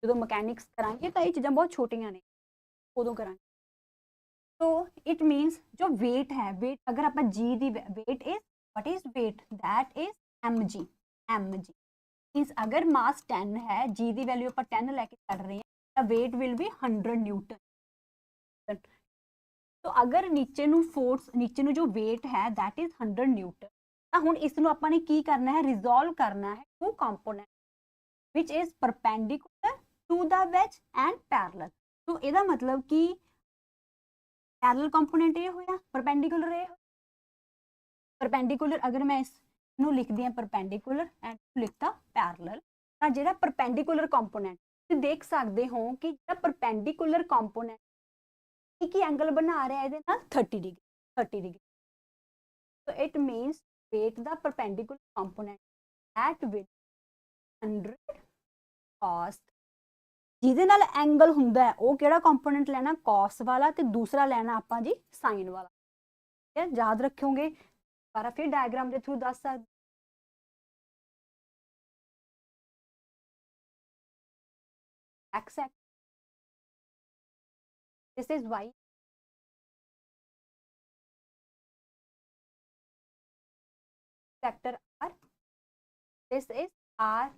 ਜਦੋਂ ਮਕੈਨਿਕਸ ਕਰਾਂਗੇ ਤਾਂ ਇਹ ਚੀਜ਼ਾਂ ਬਹੁਤ ਛੋਟੀਆਂ ਨੇ, ਉਦੋਂ ਕਰਾਂਗੇ. So it means जो weight है, weight अगर आप G the weight is, what is weight? That is mg. Means अगर mass 10 है, G दी वैल्यू आप 10 लेके चल रहे हैं, तो weight will be 100 न्यूटन. तो अगर नीचे नु फोर्स, नीचे नु जो weight है that is 100 न्यूटन. ਤਾਂ ਹੁਣ ਇਸ ਨੂੰ ਆਪਾਂ ਨੇ ਕੀ ਕਰਨਾ ਹੈ, ਰਿਜ਼ੋਲਵ ਕਰਨਾ ਹੈ two component which is perpendicular to the wedge and parallel. तो ਇਹਦਾ ਮਤਲਬ ਕਿ पैरेलल कंपोनेंट ये होया, परपेंडिकुलर ये. परपेंडिकुलर अगर मैं इसनू लिखदी हां परपेंडिकुलर एंड लिखता पैरेलल, ਤਾਂ ਜਿਹੜਾ परपेंडिकुलर कंपोनेंट ਤੁਸੀਂ देख सकते हो कि ਜਿਹੜਾ परपेंडिकुलर कंपोनेंट एक ही एंगल बना रहा है ਇਹਦੇ ਨਾਲ 30 degree. So it means weight the perpendicular component at with 100 cos. ਜਿਹਦੇ ਨਾਲ ਐਂਗਲ ਹੁੰਦਾ ਹੈ ਉਹ ਕਿਹੜਾ ਕੰਪੋਨੈਂਟ ਲੈਣਾ, cos ਵਾਲਾ, ਤੇ ਦੂਸਰਾ ਲੈਣਾ ਆਪਾਂ ਜੀ sin ਵਾਲਾ. ਠੀਕ ਹੈ, ਯਾਦ ਰੱਖੋਗੇ. ਦੁਬਾਰਾ ਫਿਰ ਡਾਇਗਰਾਮ ਦੇ ਥਰੂ ਦੱਸ ਸਕਦੇ. x axis, this is y, vector r, this is r.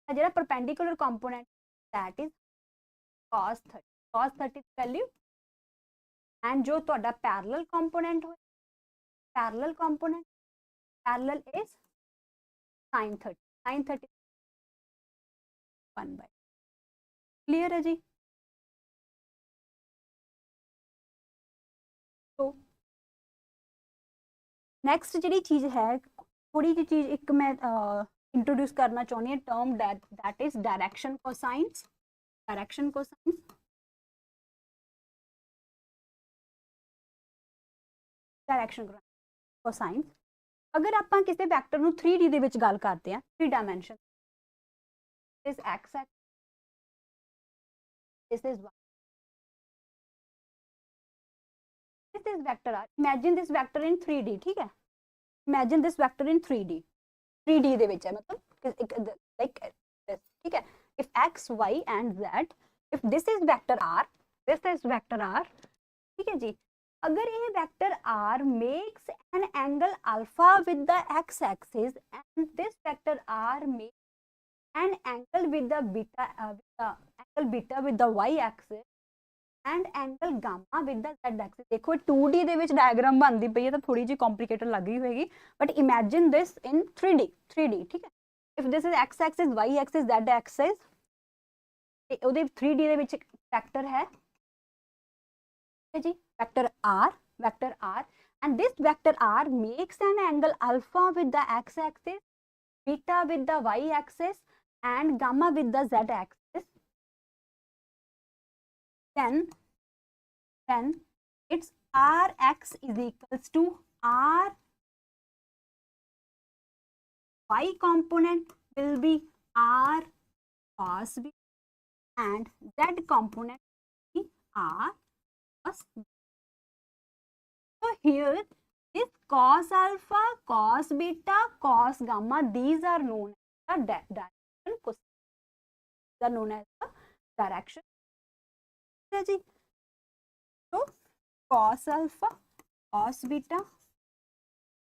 ਜਿਹੜਾ perpendicular component that is cos 30 value, and ਜੋ ਤੁਹਾਡਾ parallel component ਹੋਏ, parallel is sin 30 1 by. clear है जी. तो next ਜਿਹੜੀ ਚੀਜ਼ ਹੈ, ਥੋੜੀ ਜਿਹੀ ਚੀਜ਼ ਇੱਕ ਮੈਂ इंट्रोड्यूस करना चाहनी है, term that is direction cosines. Direction cosines. अगर आप किसी वैक्टर ਨੂੰ 3D ਦੇ ਵਿੱਚ ਗੱਲ ਕਰਦੇ ਆ, 3 dimension, this x axis, this is y, this is vector r. imagine this vector in 3D. ठीक है, imagine this vector in 3D ਦੇ ਵਿੱਚ ਹੈ, ਮਤਲਬ like this. ठीक है, if x y and z, if this is vector r, this is vector r. ठीक है जी. अगर ये vector r makes an angle alpha with the x axis and this vector r makes an angle with the beta with the y axis, and angle gamma with the z axis. देखो 2D ਦੇ ਵਿੱਚ diagram बनती पई है तो थोड़ी जी complicated लग रही होगी, but imagine this in 3D ठीक है. If this is x axis, y axis, z axis, ਉਹਦੇ 3D ਦੇ ਵਿੱਚ ਵੈਕਟਰ ਹੈ जी, vector r, and this vector r makes an angle alpha with the x axis, beta with the y axis, and gamma with the z axis. Then its rx is equals to r y component will be r cos b, and z component will be r cos b. So here this cos alpha, cos beta, cos gamma, these are known as the direction cosine. These are known as the direction. So cos alpha, cos beta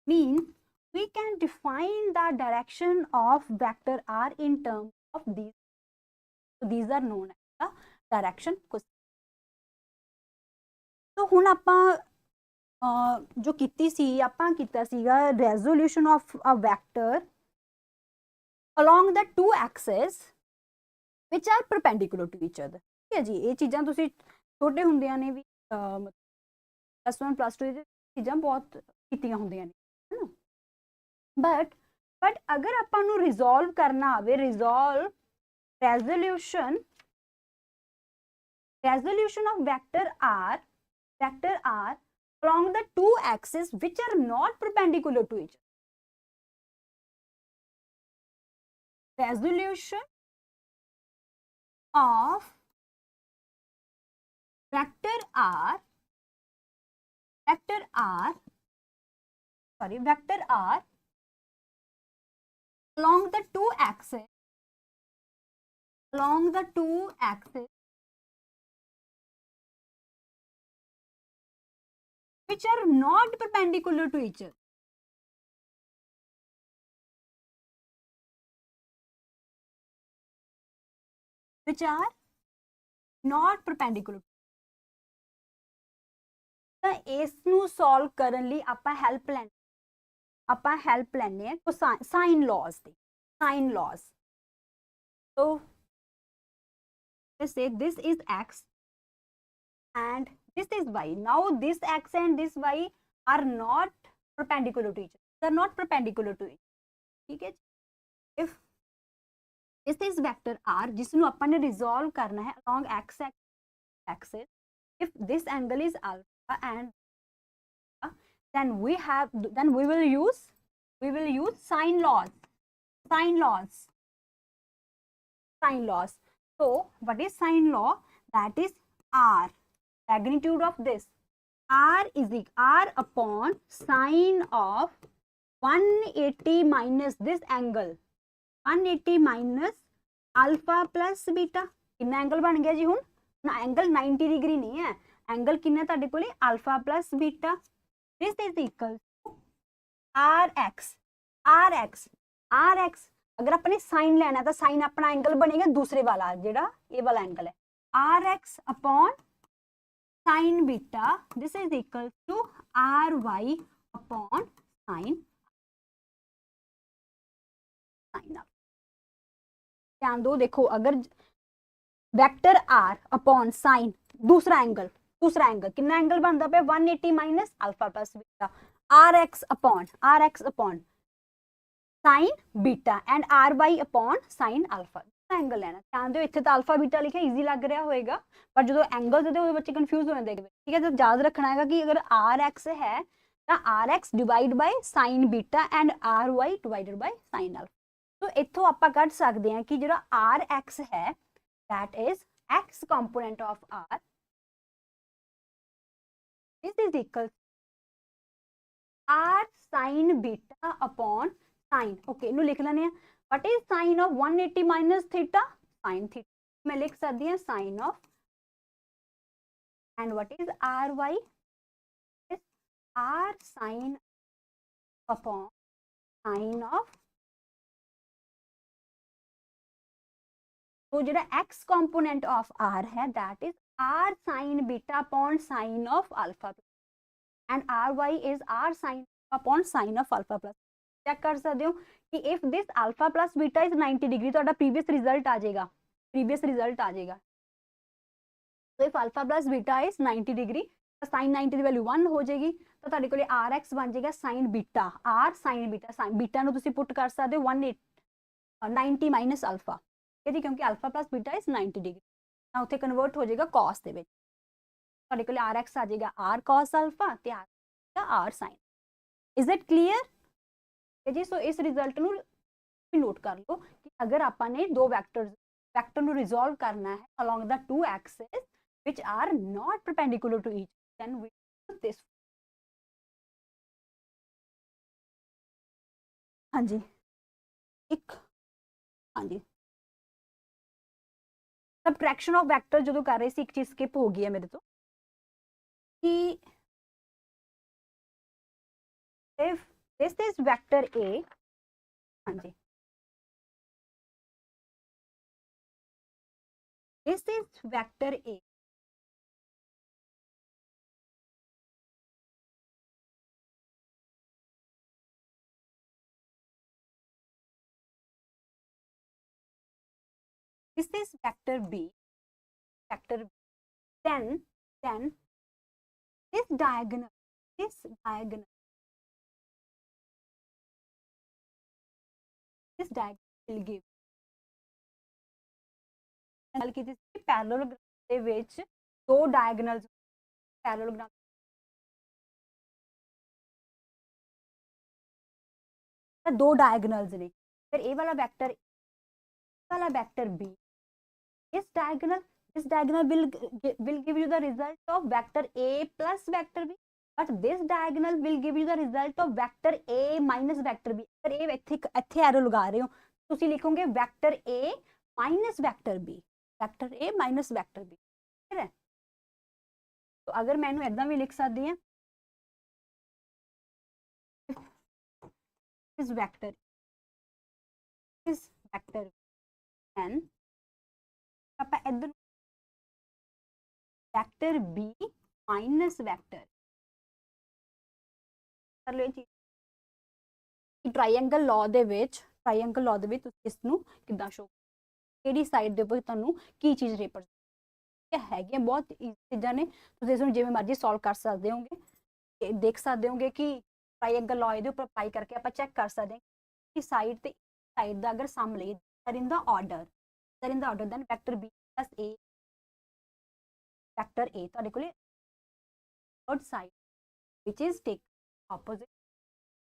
means we can define the direction of vector r in terms of these. So these are known as the direction cosine. So ਹੁਣ ਆਪਾਂ जो ਕੀਤੀ ਸੀ ਆਪਾਂ ਕੀਤਾ ਸੀਗਾ resolution of a vector along the two axes which are perpendicular to each other. ठीक है जी, ਇਹ ਚੀਜ਼ਾਂ ਤੁਸੀਂ ਛੋਟੇ ਹੁੰਦਿਆਂ ਨੇ ਵੀ +1 +2 ਦੀ ਚੀਜ਼ਾਂ ਬਹੁਤ ਕੀਤੀਆਂ ਹੁੰਦੀਆਂ ਨੇ, ਹੈ ਨਾ. ਬਟ ਅਗਰ ਆਪਾਂ ਨੂੰ ਰਿਜ਼ੋਲਵ ਕਰਨਾ ਆਵੇ, resolution of vector r along the two axes which are not perpendicular to each other. Resolution of vector r along the two axes which are not perpendicular to each other. Which are not perpendicular. ਤਾਂ ਇਸ ਨੂੰ solve ਕਰਨ ਲਈ ਆਪਾਂ help ਲੈਣੇ ਆ sign ਲਾਜ਼ the. So let's say this is x and this is y. Now this x and this y are not perpendicular to each other. They are not perpendicular to each other. ठीक है. If this is vector r जिसਨੂੰ ਆਪਾਂ ने resolve करना है along x axis, if this angle is alpha and then we will use sine laws. So what is sine law? That is r, magnitude of this. R is r upon sine of 180 minus this angle. 180 minus alpha plus beta. कितना angle बन गया जी हुन? ना angle 90 degree नहीं है. Angle कितना ਤੁਹਾਡੇ ਕੋਲੇ alpha plus beta. This is equal to rx. अगर अपने साइन लेना तो साइन अपना एंगल बनेगा दूसरे वाला, जेड़ा ये वाला एंगल है, rx upon sin beta. This is equal to ry upon sin alpha. ध्यान दो, देखो अगर वेक्टर r अपॉन साइन दूसरा एंगल कितना एंगल बनता पे 180 minus alpha plus beta, rx upon sine beta and ry upon sine alpha angle लेना. ध्यान दो, इतने तो अल्फा बीटा लिखा इजी लग रहा होगा, पर जो एंगल होते बच्चे कंफ्यूज हो जाते हैं. ठीक है, तो याद रखना है कि अगर rx है तो rx divide by sine beta and ry divided by sine alpha. तो इथों आप कढ़ सकते हैं कि जो rx है that is x component of r, this is equal to r sin beta upon sin. Okay, नु लिख लेने हैं. What is sin of 180 minus theta? Sin theta. मैं लिख सकती हूँ sin of, and what is ry? Is r sin upon sin of. तो जो x component of r है that is r sin beta upon sin of alpha plus and ry is r sin upon sin of alpha plus. Check कर सकते हो कि if this alpha plus beta is 90 degree तो previous result आ जाएगा, previous result आ जाएगा. तो if alpha plus beta is 90 degree तो साइन 90 ਦੀ ਵੈਲਿਊ 1 ਹੋ ਜਾਏਗੀ ਤਾਂ ਤੁਹਾਡੇ ਕੋਲੇ rx ਬਣ ਜਾਏਗਾ sin beta, r sin beta, sin beta ਨੂੰ ਤੁਸੀਂ ਪੁੱਟ ਕਰ ਸਕਦੇ ਹੋ 190 ਮਾਈਨਸ ਅਲਫਾ, ਠੀਕ ਹੈ ਜੀ, ਕਿਉਂਕਿ alpha plus beta is 90 degree ਤਾਂ ਉੱਥੇ ਕਨਵਰਟ ਹੋ ਜਾਏਗਾ cos ਦੇ ਵਿੱਚ. ਤੁਹਾਡੇ ਕੋਲੇ rx ਆ ਜਾਏਗਾ r cos ਅਲਫਾ ਤੇ r the r sin. Is it clear ਹੈ ਜੀ? ਸੋ ਇਸ ਰਿਜ਼ਲਟ ਨੂੰ ਨੋਟ ਕਰ ਲਓ ਕਿ ਅਗਰ ਆਪਾਂ ਨੇ ਦੋ ਵੈਕਟਰ ਨੂੰ ਰਿਜ਼ੋਲਵ ਕਰਨਾ ਹੈ along the two axis which are not perpendicular to each, then we use this. हाँ जी, एक हाँ जी सबट्रैक्शन ऑफ वेक्टर जो कर रहे थे एक चीज स्किप हो गई है मेरे तो कि if this is vector A, हाँ जी, this is vector A, this is vector B, then this diagonal will give ਗੱਲ ਕੀਤੀ ਸੀ ਪੈਰਲਲੋਗ੍ਰਾਮ ਦੇ ਵਿੱਚ ਦੋ ਡਾਇਗੋਨਲਸ, ਪੈਰਲਲੋਗ੍ਰਾਮ ਦੋ ਡਾਇਗੋਨਲਸ ਨੇ, ਫਿਰ ਇਹ ਵਾਲਾ vector B, this diagonal will give you the result of vector A plus vector B, but this diagonal will give you the result of vector A minus vector B. अगर ये ਇੱਥੇ ਐਰੋ ਲਗਾ ਰਹੇ ਹੋ ਤੁਸੀਂ ਲਿਖੋਗੇ vector A minus vector B, vector A minus vector B, ठीक है? तो अगर मैं इन्हू इदां भी लिख सकती हूँ is vector n ਆਪਾਂ इधर vector B minus vector कर लो जी. ट्रायंगल लॉ ਦੇ ਵਿੱਚ ਤੁਸੀਂ ਇਸ ਨੂੰ ਕਿੱਦਾਂ ਸ਼ੋ ਕਿਹੜੀ ਸਾਈਡ ਦੇ ਉੱਪਰ ਤੁਹਾਨੂੰ ਕੀ ਚੀਜ਼ ਰਿਪਰੈਜ਼ੈਂਟ ਹੈਗੀਆਂ, ਬਹੁਤ ਈਜ਼ੀ ਚੀਜ਼ਾਂ ਨੇ, ਤੁਸੀਂ ਇਸ ਨੂੰ ਜਿਵੇਂ ਮਰਜ਼ੀ ਸੋਲਵ ਕਰ ਸਕਦੇ ਹੋਗੇ, ਤੇ ਦੇਖ ਸਕਦੇ ਹੋਗੇ ਕਿ ट्रायंगल लॉ ਇਹਦੇ ਉੱਪਰ ਅਪਲਾਈ ਕਰਕੇ ਆਪਾਂ ਚੈੱਕ ਕਰ ਸਕਦੇ ਹਾਂ ਕਿ ਸਾਈਡ ਤੇ ਸਾਈਡ ਦਾ ਅਗਰ ਸਮ ਲਈਏ in the order then vector B plus A, vector A ਤੁਹਾਡੇ ਕੋਲੇ third side which is take opposite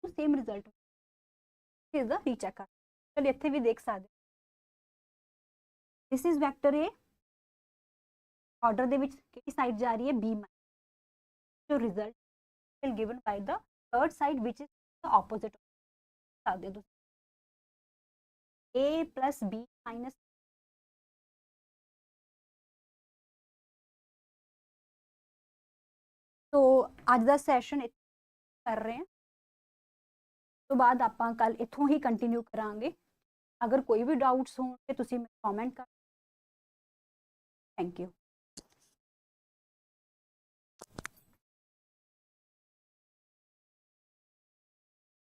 to same result is the recheck ਕਰ ਚਲੋ ਇੱਥੇ ਵੀ ਦੇਖ ਸਕਦੇ this is vector A, order ਦੇ ਵਿੱਚ ਕਿਹੜੀ ਸਾਈਡ ਜਾ ਰਹੀ ਹੈ B minus, so result will given by the third side which is the opposite ਸਕਦੇ ਹੋ A plus B minus तो ਅੱਜ ਦਾ ਸੈਸ਼ਨ कर रहे हैं तो बाद ਆਪਾਂ ਕੱਲ ਇੱਥੋਂ ਹੀ ਕੰਟੀਨਿਊ ਕਰਾਂਗੇ. ਅਗਰ ਕੋਈ ਵੀ ਡਾਊਟਸ ਹੋਣ ਤੇ ਤੁਸੀਂ ਕਮੈਂਟ ਕਰ. Thank you.